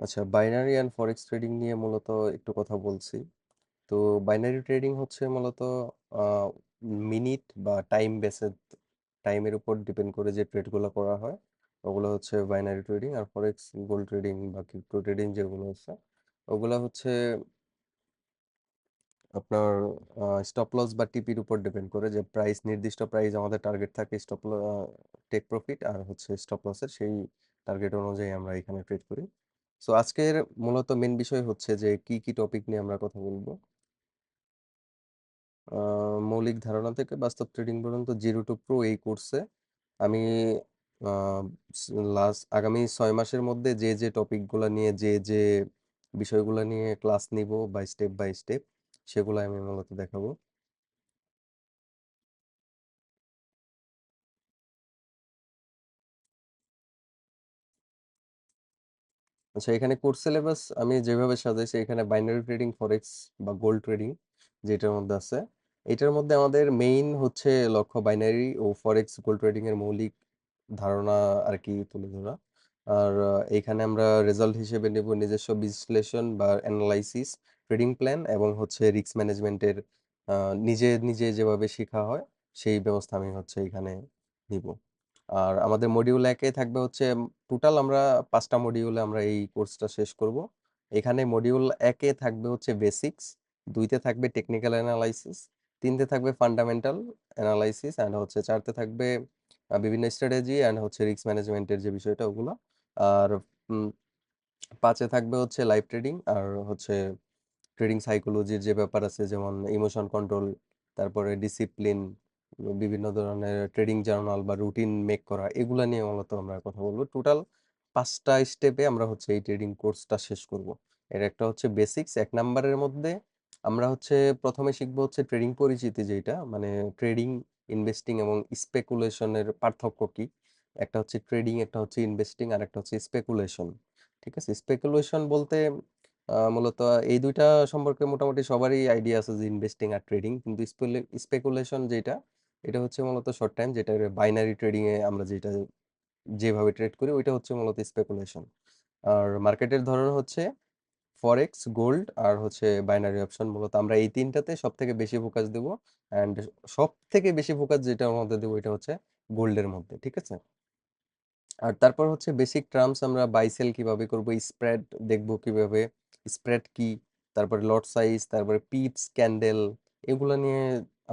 আচ্ছা, binary and forex trading নিয়ে মূলত একটু কথা বলছি। তো বাইনারি ট্রেডিং হচ্ছে মূলত আহ, মিনিট বা টাইমের উপর ডিপেন্ড করে যে ট্রেডগুলো করা হয় ওগুলো হচ্ছে বাইনারি ট্রেডিং। আর ফরেক্স গোল্ড ট্রেডিং বা ক্রিপ্টো ট্রেডিং যেগুলো আছে ওগুলো হচ্ছে আপনার স্টপ লস বা টিপির উপর ডিপেন্ড করে, যে নির্দিষ্ট প্রাইস আমাদের টার্গেট থাকে টেক প্রফিট আর হচ্ছে স্টপ লসের সেই টার্গেট অনুযায়ী আমরা এখানে ট্রেড করি। সো আজকের মূলত মেন বিষয় হচ্ছে যে কি কি টপিক নিয়ে আমরা কথা বলবো। মৌলিক ধারণা থেকে বাস্তব ট্রেডিং পর্যন্ত জিরো টু প্রো এই কোর্সে আমি আগামী 6 মাসের মধ্যে যে যে টপিকগুলো নিয়ে যে বিষয়গুলো নিয়ে ক্লাস নিব বাই স্টেপ সেগুলো আমি মূলত দেখাবো। আচ্ছা, এখানে কোর্স সিলেবাস আমি যেভাবে সাজাইছি, এখানে বাইনারি ট্রেডিং, ফরেক্স বা গোল্ড ট্রেডিং যেটার মধ্যে আছে, এটার মধ্যে আমাদের মেইন হচ্ছে লক্ষ্য বাইনারি ও ফরেক্স গোল্ড ট্রেডিং এর মৌলিক ধারণা আর কি তুলে ধরা। আর এইখানে আমরা রেজাল্ট হিসেবে নেব নিজস্ব বিশ্লেষণ বা অ্যানালাইসিস, ট্রেডিং প্ল্যান এবং হচ্ছে রিস্ক ম্যানেজমেন্টের নিজে নিজে যেভাবে শেখা হয় সেই ব্যবস্থা আমি হচ্ছে এখানে নিব। আর আমাদের মডিউল একে থাকবে হচ্ছে টোটাল আমরা 5টা মডিউলে আমরা এই কোর্সটা শেষ করব। এখানে মডিউল একে থাকবে হচ্ছে বেসিক্স, দুইতে থাকবে টেকনিক্যাল অ্যানালাইসিস, তিনতে থাকবে ফান্ডামেন্টাল অ্যানালাইসিস, অ্যান্ড হচ্ছে চারতে থাকবে বিভিন্ন স্ট্র্যাটেজি অ্যান্ড হচ্ছে রিস্ক ম্যানেজমেন্টের যে বিষয়টা ওগুলো। আর উম, পাঁচে থাকবে হচ্ছে লাইভ ট্রেডিং আর হচ্ছে ট্রেডিং সাইকোলজির যে ব্যাপার আছে, যেমন ইমোশন কন্ট্রোল, তারপরে ডিসিপ্লিন, বিভিন্ন ধরনের ট্রেডিং জার্নাল বা রুটিন মেক করা, এগুলা নিয়ে মূলত আমরা কথা বলবো। টোটাল 5টা স্টেপে আমরা হচ্ছে এই ট্রেডিং কোর্সটা শেষ করব। এর একটা হচ্ছে বেসিক্স 1 নাম্বারের মধ্যে আমরা হচ্ছে প্রথমে শিখবো হচ্ছে ট্রেডিং পরিচিতি, যেটা মানে ট্রেডিং, ইনভেস্টিং এবং স্পেকুলেশনের পার্থক্য কি। একটা হচ্ছে ট্রেডিং, একটা হচ্ছে ইনভেস্টিং, আর একটা হচ্ছে স্পেকুলেশন। ঠিক আছে, স্পেকুলেশন বলতে মূলত এই দুইটা সম্পর্কে মোটামুটি সবারই আইডিয়া আছে, যে ইনভেস্টিং আর ট্রেডিং। কিন্তু স্পেকুলেশন যেটা, এটা হচ্ছে মূলত শর্ট টাইম, যেটা বাইনারি ট্রেডিং এ আমরা যেটা যেভাবে ট্রেড করি ওইটা হচ্ছে মূলত স্পেকুলেশন। আর মার্কেটের ধরন হচ্ছে ফরেক্স, গোল্ড আর হচ্ছে বাইনারি অপশন। মূলত আমরা এই তিনটাতে সব থেকে বেশি ফোকাস দেবো, অ্যান্ড সব থেকে বেশি ফোকাস যেটার মধ্যে দেবো এটা হচ্ছে গোল্ডের মধ্যে। ঠিক আছে, আর তারপর হচ্ছে বেসিক টার্মস, আমরা বাই সেল কিভাবে করব, স্প্রেড দেখবো কিভাবে, স্প্রেড কি, তারপরে লট সাইজ, তারপরে পিপস, ক্যান্ডেল, এগুলো নিয়ে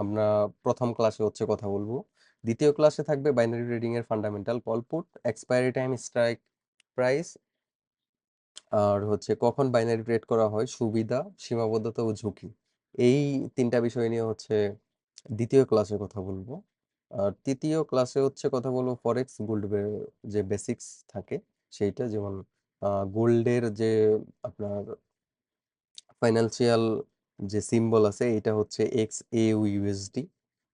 আমরা প্রথম ক্লাসে হচ্ছে কথা বলবো। দ্বিতীয় ক্লাসে থাকবে বাইনারি ট্রেডিং এর fundamental, call put, expiry time, strike price, আর হচ্ছে কখন বাইনারি ট্রেড করা হয়, সুবিধা, সীমাবদ্ধতা ও ঝুঁকি। এই তিনটা বিষয় নিয়ে হচ্ছে দ্বিতীয় ক্লাসে কথা বলবো। আর তৃতীয় ক্লাসে হচ্ছে কথা বলবো ফরেক্স গোল্ড যে বেসিক্স থাকে সেইটা, যেমন গোল্ডের যে আপনার ফাইন্যান্সিয়াল যে সিম্বল আছে, এটা হচ্ছে XAUUSD,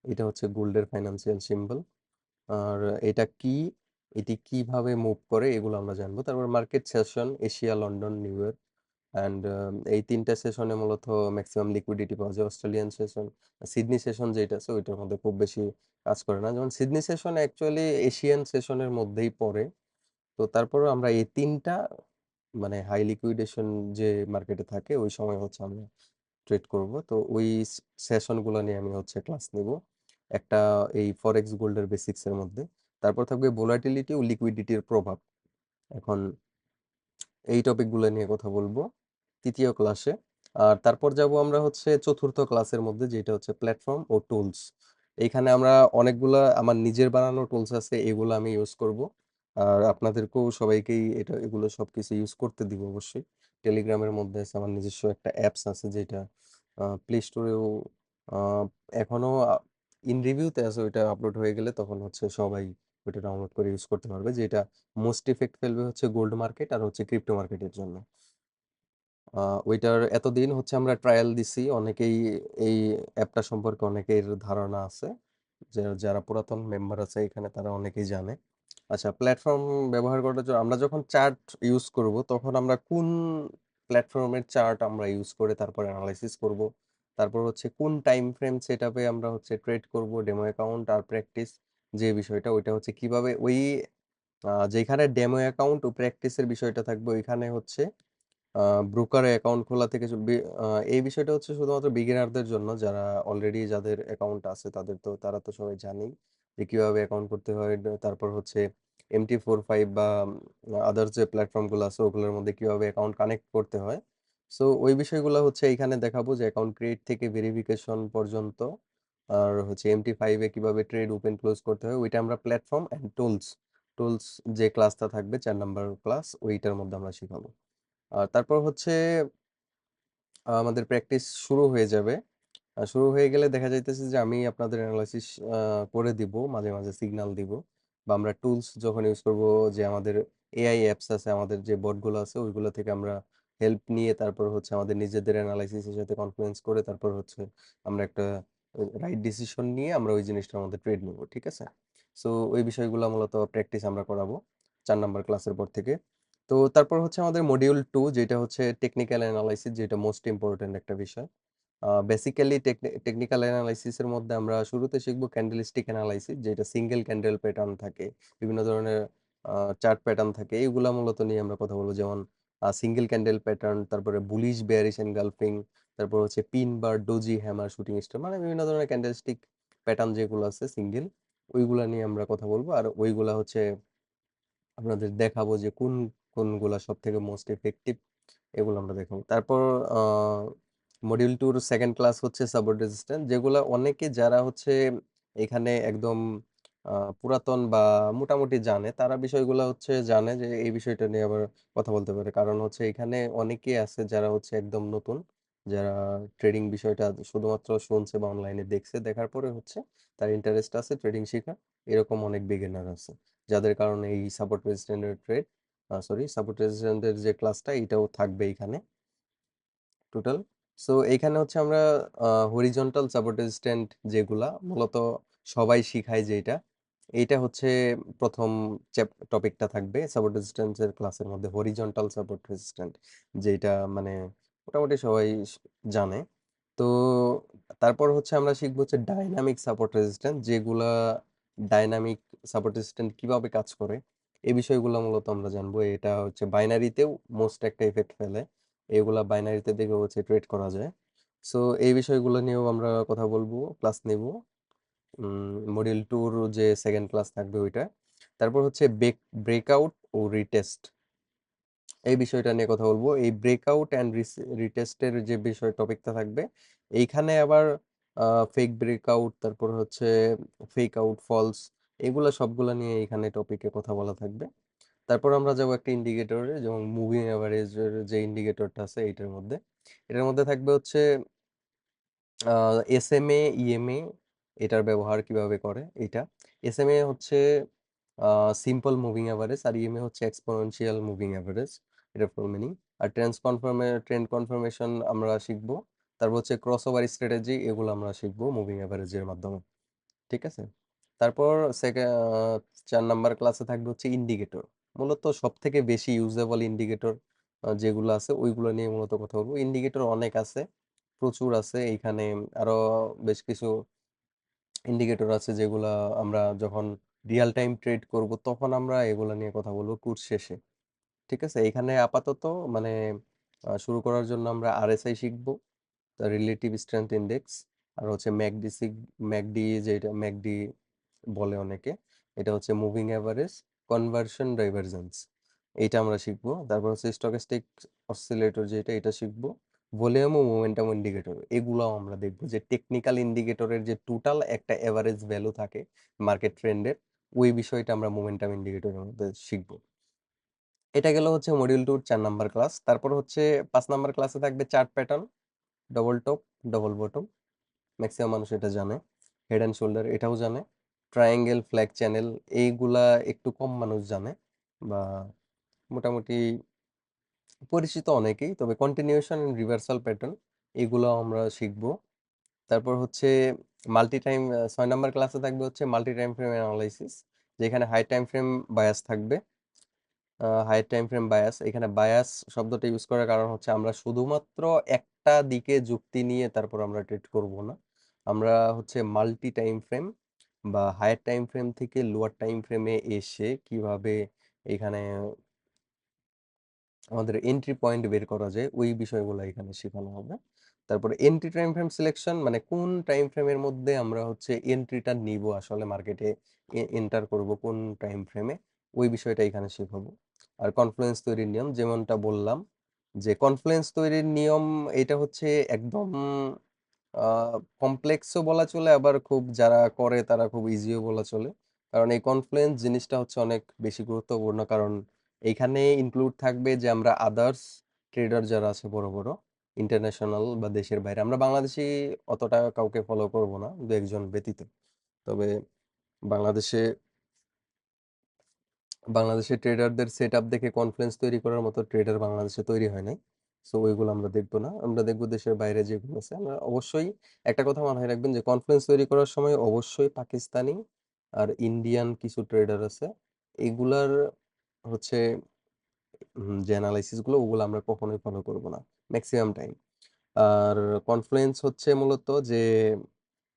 এটা হচ্ছে গোল্ডের ফাইন্যান্সিয়াল সিম্বল। আর এটা কি, এটি কিভাবে মুভ করে, এগুলো আমরা জানবো। তারপর market session, Asia, London, new York, and এই তিনটা সেশনে মূলত ম্যাক্সিমাম লিকুইডিটি পাওয়া যায়। অস্ট্রেলিয়ান সেশন, সিডনি সেশন যেটা আছে ওইটার মধ্যে খুব বেশি কাজ করে না, যেমন সিডনি সেশন অ্যাকচুয়ালি এশিয়ান সেশনের মধ্যেই পড়ে। তো তারপরে আমরা এই তিনটা মানে হাই লিকুইডেশন যে মার্কেটে থাকে ওই সময় হচ্ছে আমরা ট্রেড করব। তো ওই সেশনগুলো নিয়ে আমি হচ্ছে ক্লাস নিব একটা, এই ফরেক্স গোল্ডের বেসিক্স এর মধ্যে। তারপর থাকবে ভোলাটিলিটি ও লিকুইডিটির প্রভাব। এখন এই টপিকগুলো নিয়ে কথা বলবো তৃতীয় ক্লাসে। আর তারপর যাব আমরা হচ্ছে চতুর্থ ক্লাসের মধ্যে, যেটা হচ্ছে প্ল্যাটফর্ম ও টুলস। এইখানে আমরা অনেকগুলা আমার নিজের বানানো টুলস আছে, এগুলো আমি ইউজ করব। আর আপনাদেরকেও সবাইকেই এগুলো সবকিছু ইউজ করতে দিব অবশ্যই। টেলিগ্রামের মধ্যে আছে আমার নিজস্ব একটা অ্যাপস আছে, যেটা প্লে স্টোরেও এখনো ইন রিভিউতে আছে। ওইটা আপলোড হয়ে গেলে তখন হচ্ছে সবাই ওইটা ডাউনলোড করে ইউজ করতে পারবে, যেটা মোস্ট ইফেক্ট ফেলবে হচ্ছে গোল্ড মার্কেট আর হচ্ছে ক্রিপ্টো মার্কেটের জন্য। ওইটার এতদিন হচ্ছে আমরা ট্রায়াল দিছি, অনেকেই এই অ্যাপটা সম্পর্কে অনেকের ধারণা আছে, যে যারা পুরাতন মেম্বার আছে এখানে তারা অনেকেই জানে। আচ্ছা, প্ল্যাটফর্ম ব্যবহার করার জন্য আমরা যখন চার্ট ইউজ করব তখন আমরা কোন প্ল্যাটফর্মের চার্ট আমরা ইউজ করে তারপর অ্যানালাইসিস করব, তারপর হচ্ছে কোন টাইম ফ্রেম সেটআপে আমরা হচ্ছে ট্রেড করব, ডেমো অ্যাকাউন্ট আর প্র্যাকটিস যে বিষয়টা, ওইটা হচ্ছে কিভাবে ওই যেখানে ডেমো অ্যাকাউন্ট ও প্র্যাকটিসের বিষয়টা থাকবে ওইখানে হচ্ছে ব্রোকার অ্যাকাউন্ট খোলা থেকে এই বিষয়টা হচ্ছে শুধুমাত্র বিগিনারদের জন্য, যারা অলরেডি যাদের অ্যাকাউন্ট আছে তারা তো সবাই জানেই যে কিভাবে অ্যাকাউন্ট করতে হয়। তারপর হচ্ছে MT45 বা আদার্স যে প্ল্যাটফর্মগুলো আছে ওগুলোর মধ্যে কিভাবে অ্যাকাউন্ট কানেক্ট করতে হয়। সো ওই বিষয়গুলো হচ্ছে এইখানে দেখাবো, যে অ্যাকাউন্ট ক্রিয়েট থেকে ভেরিফিকেশন পর্যন্ত, আর হচ্ছে MT5-এ কিভাবে ট্রেড ওপেন ক্লোজ করতে হয় ওইটা আমরা প্ল্যাটফর্ম অ্যান্ড টুলস টুলস যে ক্লাসটা থাকবে 4 নাম্বার ক্লাস ওইটার মধ্যে আমরা শিখাবো। আর তারপর হচ্ছে আমাদের প্র্যাকটিস শুরু হয়ে যাবে। শুরু হয়ে গেলে দেখা যাইতেছে যে আমি আপনাদের অ্যানালাইসিস করে দিব, মাঝে মাঝে সিগন্যাল দিব, বা আমরা টুলস যখন ইউজ করব, যে আমাদের এআই অ্যাপস আছে, আমাদের যে বটগুলো আছে ওইগুলো থেকে আমরা হেল্প নিয়ে তারপর হচ্ছে আমাদের নিজেদের অ্যানালাইসিসের সাথে কনফ্লুয়েন্স করে তারপর হচ্ছে আমরা একটা রাইট ডিসিশন নিয়ে আমরা ওই জিনিসটার মধ্যে ট্রেড নেব, ঠিক আছে? সো ওই বিষয়গুলো মূলত প্র্যাকটিস আমরা করাবো 4 নাম্বার ক্লাসের পর থেকে। তো তারপর হচ্ছে আমাদের মডিউল 2, যেটা হচ্ছে টেকনিক্যাল অ্যানালাইসিস, যেটা মোস্ট ইম্পর্টেন্ট একটা বিষয়। বেসিক্যালি টেকনিক্যাল অ্যানালাইসিসের মধ্যে আমরা শুরুতে শিখবো ক্যান্ডেলস্টিক অ্যানালাইসিস, যেটা সিঙ্গেল ক্যান্ডেল প্যাটার্ন থাকে, বিভিন্ন ধরনের চার্ট প্যাটার্ন থাকে, এইগুলা মূলত নিয়ে আমরা কথা বলবো। যেমন সিঙ্গেল ক্যান্ডেল প্যাটার্ন, তারপরে বুলিশ বেয়ারিশ এনগালফিং, তারপর হচ্ছে পিন বার, ডোজি, হ্যামার, শুটিং স্টার, মানে বিভিন্ন ধরনের ক্যান্ডেলস্টিক প্যাটার্ন যেগুলো আছে সিঙ্গেল, ওইগুলা নিয়ে আমরা কথা বলবো। আর ওইগুলা হচ্ছে আপনাদের দেখাবো যে কোনগুলা সব থেকে মোস্ট এফেক্টিভ, এগুলো আমরা দেখাবো। তারপর মডিউল 2-র সেকেন্ড ক্লাস হচ্ছে সাপোর্ট রেজিস্ট্যান্স, যেগুলো অনেকে যারা হচ্ছে এখানে একদম পুরাতন বা মোটামুটি জানে, তারা বিষয়গুলো হচ্ছে জানে যে এই বিষয়টা নিয়ে আবার কথা বলতে পারে। কারণ হচ্ছে এখানে অনেকে আছে যারা হচ্ছে একদম নতুন, যারা ট্রেডিং বিষয়টা শুধুমাত্র শুনছে বা অনলাইনে দেখছে, দেখার পরে হচ্ছে তার ইন্টারেস্ট আছে ট্রেডিং শেখার, এরকম অনেক বিগিনার আছে, যাদের কারণে এই সাপোর্ট রেজিস্ট্যান্টের সাপোর্ট রেজিস্ট্যান্টের যে ক্লাসটা এটাও থাকবে এখানে টোটাল। সো এইখানে হচ্ছে আমরা হরিজন্টাল সাপোর্ট রেজিস্ট্যান্ট যেগুলা মূলত সবাই শিখায়, যেটা এইটা হচ্ছে প্রথম টপিকটা থাকবে সাপোর্ট রেজিস্ট্যান্সের ক্লাসের মধ্যে, হরিজন্টাল সাপোর্ট রেজিস্ট্যান্ট, যেটা মানে মোটামুটি সবাই জানে। তো তারপর হচ্ছে আমরা শিখবো হচ্ছে ডাইনামিক সাপোর্ট রেজিস্ট্যান্স, যেগুলা ডাইনামিক সাপোর্ট রেজিস্ট্যান্ট কিভাবে কাজ করে এই বিষয়গুলো মূলত আমরা জানবো। এটা হচ্ছে বাইনারিতেও মোস্ট একটা ইফেক্ট ফেলে, এগুলা বাইনারিতে দেখে হচ্ছে ট্রেড করা যায়। সো এই বিষয়গুলো নিয়েও আমরা কথা বলবো, ক্লাস নেব মডিউল 2-র যে সেকেন্ড ক্লাস থাকবে ওইটা। তারপর হচ্ছে ব্রেকআউট ও রিটেস্ট, এই বিষয়টা নিয়ে কথা বলবো। এই ব্রেকআউট অ্যান্ড রিটেস্টের যে বিষয় টপিকটা থাকবে, এইখানে আবার ফেক ব্রেকআউট, তারপর হচ্ছে ফেক আউট, ফলস, এগুলা সবগুলা নিয়ে এখানে টপিকে কথা বলা থাকবে। তারপর আমরা যাবো একটা ইন্ডিকেটরে, যেমন মুভিং অ্যাভারেজের যে ইন্ডিকেটরটা আছে এটার মধ্যে থাকবে হচ্ছে SMA, EMA, এটার ব্যবহার কিভাবে করে এটা। SMA হচ্ছে সিম্পল মুভিং অ্যাভারেজ, আর EMA হচ্ছে এক্সপোনেনশিয়াল মুভিং অ্যাভারেজ, এটার ফুল মিনিং। আর ট্রেন্ড কনফার্মেশন আমরা শিখবো। তারপর হচ্ছে ক্রস ওভার স্ট্র্যাটেজি, এগুলো আমরা শিখবো মুভিং অ্যাভারেজের মাধ্যমে, ঠিক আছে? তারপর 4 নাম্বার ক্লাসে থাকবে হচ্ছে ইন্ডিকেটর, মূলত সব থেকে বেশি ইউজেবল ইন্ডিকেটর যেগুলো আছে ওইগুলো নিয়ে মূলত কথা বলবো। ইন্ডিকেটর অনেক আছে, প্রচুর আছে এইখানে, আরো বেশ কিছু ইন্ডিকেটর আছে যেগুলা আমরা যখন রিয়েল টাইম ট্রেড করব তখন আমরা এগুলা নিয়ে কথা বলবো কোর্স শেষে, ঠিক আছে? এখানে আপাতত মানে শুরু করার জন্য আমরা RSI শিখবো, রিলেটিভ স্ট্রেংথ ইন্ডেক্স, আর হচ্ছে ম্যাকডি, যেটা ম্যাকডি বলে অনেকে, এটা হচ্ছে মুভিং অ্যাভারেজ, কনভার্সন, ডাইভারজেন্স, এইটা আমরা শিখবো। তারপর হচ্ছে স্টকেস্টিক অসিলেটর, যেটা এটা শিখবো। ভলিউম ও মোমেন্টাম ইন্ডিকেটর, এগুলাও আমরা দেখবো, যে টেকনিক্যাল ইন্ডিকেটরের যে টোটাল একটা এভারেজ ভ্যালু থাকে মার্কেট ট্রেন্ডের, ওই বিষয়টা আমরা মোমেন্টাম ইন্ডিকেটরের মধ্যে শিখবো। এটা গেল হচ্ছে মডিউল 2-র 4 নাম্বার ক্লাস। তারপর হচ্ছে 5 নাম্বার ক্লাসে থাকবে chart pattern, double top, double bottom, maximum মানুষ এটা জানে। হেড অ্যান্ড শোল্ডার এটাও জানে। ট্রায়াঙ্গেল, ফ্ল্যাগ চ্যানেল, এইগুলা একটু কম মানুষ জানে, বা মোটামুটি পরিচিত অনেকেই, তবে কন্টিনিউশন এন্ড রিভার্সাল প্যাটার্ন এগুলো আমরা শিখবো। তারপর হচ্ছে মাল্টি টাইম, 6 নাম্বার ক্লাসে থাকবে হচ্ছে মাল্টি টাইম ফ্রেম অ্যানালাইসিস, যেখানে হাই টাইম ফ্রেম বায়াস থাকবে। হাই টাইম ফ্রেম বায়াস, এখানে বায়াস শব্দটা ইউজ করার কারণ হচ্ছে আমরা শুধুমাত্র একটা দিকে যুক্তি নিয়ে তারপর আমরা ট্রেড করব না, আমরা হচ্ছে মাল্টি টাইম ফ্রেম বা হায়ার টাইম ফ্রেম থেকে লোয়ার টাইম ফ্রেমে এসে কিভাবে এখানে আমাদের এন্ট্রি পয়েন্ট বের করা যায় ওই বিষয়গুলো এখানে শেখানো হবে। তারপরে এন্ট্রি টাইম ফ্রেম সিলেকশন, মানে কোন টাইম ফ্রেমের মধ্যে আমরা হচ্ছে এন্ট্রিটা নিব, আসলে মার্কেটে এন্টার করব কোন টাইম ফ্রেমে, ওই বিষয়টা এখানে শেখাবো। আর কনফ্লুয়েন্স তৈরির নিয়ম যেমনটা বললাম, যে কনফ্লুয়েন্স তৈরির নিয়ম এটা হচ্ছে একদম কমপ্লেক্সও বলা চলে, আবার খুব যারা করে তারা খুব ইজিও বলা চলে। কারণ এই কনফ্লুয়েন্স জিনিসটা হচ্ছে অনেক বেশি গুরুত্বপূর্ণ, কারণ এইখানে ইনক্লুড থাকবে যে আমরা আদার্স ট্রেডার যারা আছে বড় বড় ইন্টারন্যাশনাল বা দেশের বাইরে, আমরা বাংলাদেশি অতটা কাউকে ফলো করব না, দু একজন ব্যতীত। তবে বাংলাদেশে বাংলাদেশের ট্রেডারদের সেট আপ দেখে কনফিডেন্স তৈরি করার মতো ট্রেডার বাংলাদেশে তৈরি হয় নাই। সো ওইগুলো আমরা দেখবো না, আমরা দেখবো দেশের বাইরে যেগুলো আছে। আমরা অবশ্যই একটা কথা মাথায় রাখবেন যে কনফিডেন্স তৈরি করার সময় অবশ্যই পাকিস্তানি আর ইন্ডিয়ান কিছু ট্রেডার আছে, এগুলার হচ্ছে যে অ্যানালাইসিস গুলো ওগুলো আমরা কখনোই ফলো করব না ম্যাক্সিমাম টাইম। আর কনফ্লুয়েন্স হচ্ছে মূলত যে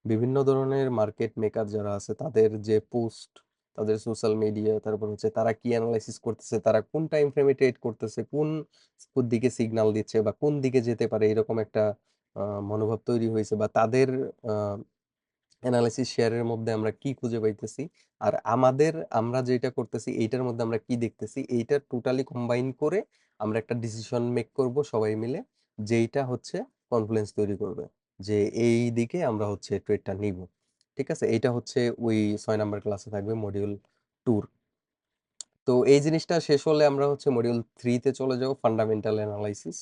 বিভিন্ন ধরনের মার্কেট মেকার যারা আছে তাদের যে পোস্ট, তাদের সোশ্যাল মিডিয়া, তারপর হচ্ছে তারা কি অ্যানালাইসিস করতেছে, তারা কোন টাইম ফ্রেমে ট্রেড করতেছে, কোন কোন দিকে সিগন্যাল দিচ্ছে বা কোন দিকে যেতে পারে, এরকম একটা মনোভাব তৈরি হয়েছে, বা তাদের অ্যানালাইসিস শেয়ারের মধ্যে আমরা কি খুঁজে পাইতেছি, আর আমরা যেটা করতেছি এইটার মধ্যে আমরা কি দেখতেছি, এইটা টোটালি কম্বাইন করে আমরা একটা ডিসিশন মেক করব সবাই মিলে, যেইটা হচ্ছে কনফ্লুয়েন্স তৈরি করবে যে এই দিকে আমরা হচ্ছে ট্রেডটা নিব। ঠিক আছে, এইটা হচ্ছে ওই 6 নাম্বার ক্লাসে থাকবে, মডিউল ট্যুর। তো এই জিনিসটা শেষ হলে আমরা হচ্ছে মডিউল 3-তে চলে যাব, ফান্ডামেন্টাল অ্যানালাইসিস।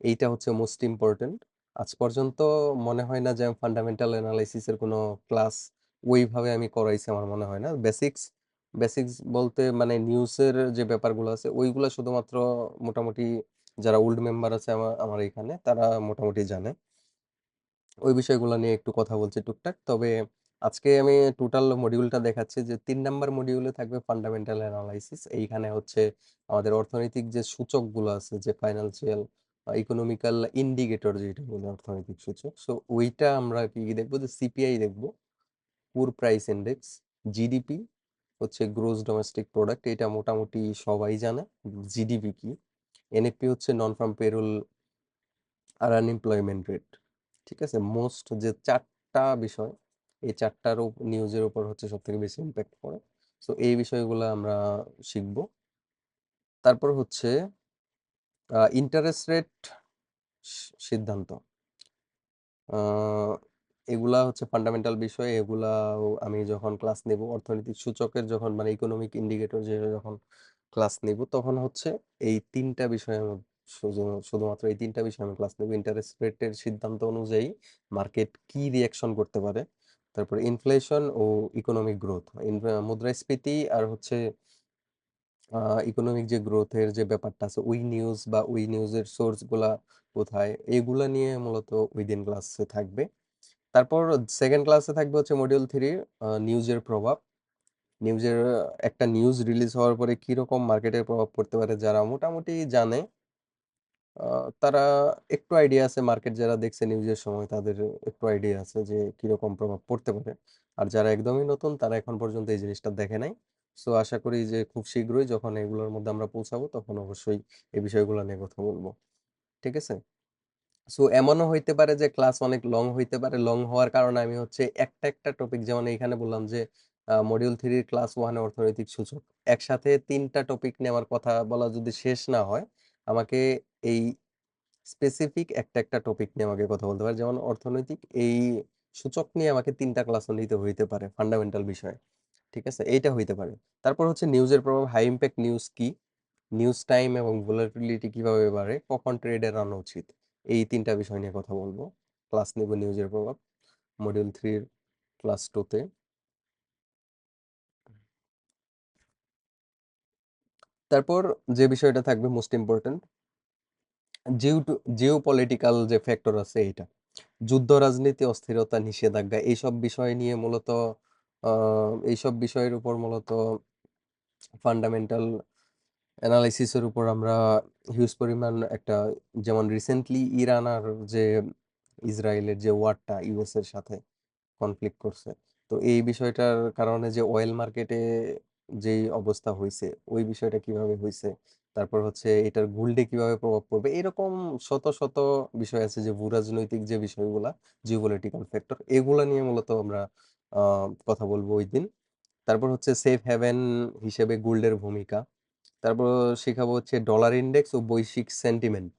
এইটা হচ্ছে মোস্ট ইম্পর্টেন্ট। আজ পর্যন্ত মনে হয় না যে আমি ফান্ডামেন্টাল অ্যানালাইসিসের কোনো ক্লাস ওইভাবে আমি করাইছি, আমার মনে হয় না। বেসিক্স বেসিক্স বলতে মানে নিউজের যে ব্যাপারগুলো আছে ওইগুলো শুধুমাত্র মোটামুটি যারা ওল্ড মেম্বার আছে আমার আমার এখানে তারা মোটামুটি জানে। ওই বিষয়গুলো নিয়ে একটু কথা বলছি টুকটাক। তবে আজকে আমি টোটাল মডিউলটা দেখাচ্ছি, যে 3 নাম্বার মডিউলে থাকবে ফান্ডামেন্টাল অ্যানালাইসিস। এইখানে হচ্ছে আমাদের অর্থনৈতিক যে সূচকগুলো আছে, যে ফাইন্যান্সিয়াল ইকোনমিক্যাল ইন্ডিকেটর যেটা বলে অর্থনৈতিক সূচক, সো ওইটা আমরা কি কি দেখবো, যে সিপিআই দেখবো, পুর প্রাইস ইন্ডেক্স, জিডিপি হচ্ছে গ্রোস ডোমেস্টিক প্রোডাক্ট, এটা মোটামুটি সবাই জানে জিডিপি কি। এনএফপি হচ্ছে নন ফার্ম পেরোল আর আনএমপ্লয়মেন্ট রেট। ঠিক আছে, মোস্ট যে 4টা বিষয়, এই 4টার নিউজের উপর হচ্ছে সব থেকে বেশি ইম্প্যাক্ট পড়ে। সো এই বিষয়গুলো আমরা শিখব। তারপর হচ্ছে ইন্টারেস্ট রেট সিদ্ধান্ত, আহ, এগুলা হচ্ছে ফান্ডামেন্টাল বিষয়। এগুলাও আমি যখন ক্লাস নেব অর্থনৈতিক সূচকের, যখন মানে ইকোনমিক ইন্ডিকেটর যে যখন ক্লাস নিব, তখন হচ্ছে এই 3টা বিষয়ে শুধুমাত্র এই 3টা বিষয়ে আমি ক্লাস নেব। ইন্টারেস্ট রেটের সিদ্ধান্ত অনুযায়ী মার্কেট কি রিয়াকশন করতে পারে, তারপরে ইনফ্লেশন ও ইকোনমিক গ্রোথ, মুদ্রাস্ফীতি আর হচ্ছে ইকোনমিক যে গ্রোথের যে ব্যাপারটা আছে, ওই নিউজ বা ওই নিউজের সোর্স গুলা কোথায়, এগুলা নিয়ে মূলত ওই দিন ক্লাসে থাকবে। তারপর সেকেন্ড ক্লাসে থাকবে হচ্ছে মডিউল 3, নিউজের প্রভাব। নিউজের একটা নিউজ রিলিজ হওয়ার পরে কিরকম মার্কেটের প্রভাব পড়তে পারে, যারা মোটামুটি জানে তারা একটু আইডিয়া আছে, মার্কেট যারা দেখছে নিউজের সময় তাদের একটু আইডিয়া আছে যে কিরকম প্রভাব পড়তে পারে। আর যারা একদমই নতুন তারা এখন পর্যন্ত এই জিনিসটা দেখে নাই। সো আশা করি যে খুব শীঘ্রই যখন এগুলোর মধ্যে আমরা পৌঁছাবো তখন অবশ্যই এই বিষয়গুলো নিয়ে কথা বলবো। ঠিক আছে, সো এমনও হইতে পারে যে ক্লাস অনেক লং হইতে পারে। লং হওয়ার কারণে আমি হচ্ছে একটা একটা টপিক, যেমন এখানে বললাম যে মডিউল 3 ক্লাস 1 অর্থনৈতিক সূচক, একসাথে 3টা টপিক নিয়ে আমার কথা বলা যদি শেষ না হয়, আমাকে এই স্পেসিফিক একটা একটা টপিক নিয়ে আমাকে কথা বলতে পারে। যেমন অর্থনৈতিক এই সূচক নিয়ে আমাকে 3টা ক্লাসও নিতে হইতে পারে ফান্ডামেন্টাল বিষয়। ঠিক আছে, এইটা হইতে পারে। তারপর হচ্ছে নিউজের প্রভাব, হাই ইম্প্যাক্ট নিউজ কি, নিউজ টাইম এবং ভোলাটিলিটি কিভাবে বাড়ে, কখন ট্রেড এড়ানো উচিত, এই 3টা বিষয় নিয়ে কথা বলবো। ক্লাস নেব নিউজের প্রভাব মডিউল 3 ক্লাস 2-তে। তারপর যে বিষয়টা থাকবে মোস্ট ইম্পর্টেন্ট, জিও পলিটিক্যাল যে ফ্যাক্টর আছে এইটা, যুদ্ধ রাজনীতি, অস্থিরতা, নিষেধাজ্ঞা, এইসব বিষয়ের উপর মূলত ফান্ডামেন্টাল অ্যানালাইসিসের উপর আমরা হিউজ পরিমাণ একটা, যেমন রিসেন্টলি ইরান আর যে ইসরায়েলের যে ওয়ারটা ইউএস এর সাথে কনফ্লিক্ট করছে, তো এই বিষয়টার কারণে যে অয়েল মার্কেটে যেই অবস্থা হয়েছে, ওই বিষয়টা কিভাবে হয়েছে, তারপর হচ্ছে এটার গোল্ডে কিভাবে প্রভাব পড়বে, এরকম শত শত বিষয় আছে, যে ভূরাজনৈতিক যে বিষয়গুলা, জিওপলিটিক্যাল ফ্যাক্টর, এগুলা নিয়ে মূলত আমরা কথা বলবো ওই দিন। তারপর হচ্ছে সেফ হেভেন হিসেবে গোল্ডের ভূমিকা। তারপর শিখাবো হচ্ছে ডলার ইন্ডেক্স ও বৈশ্বিক সেন্টিমেন্ট।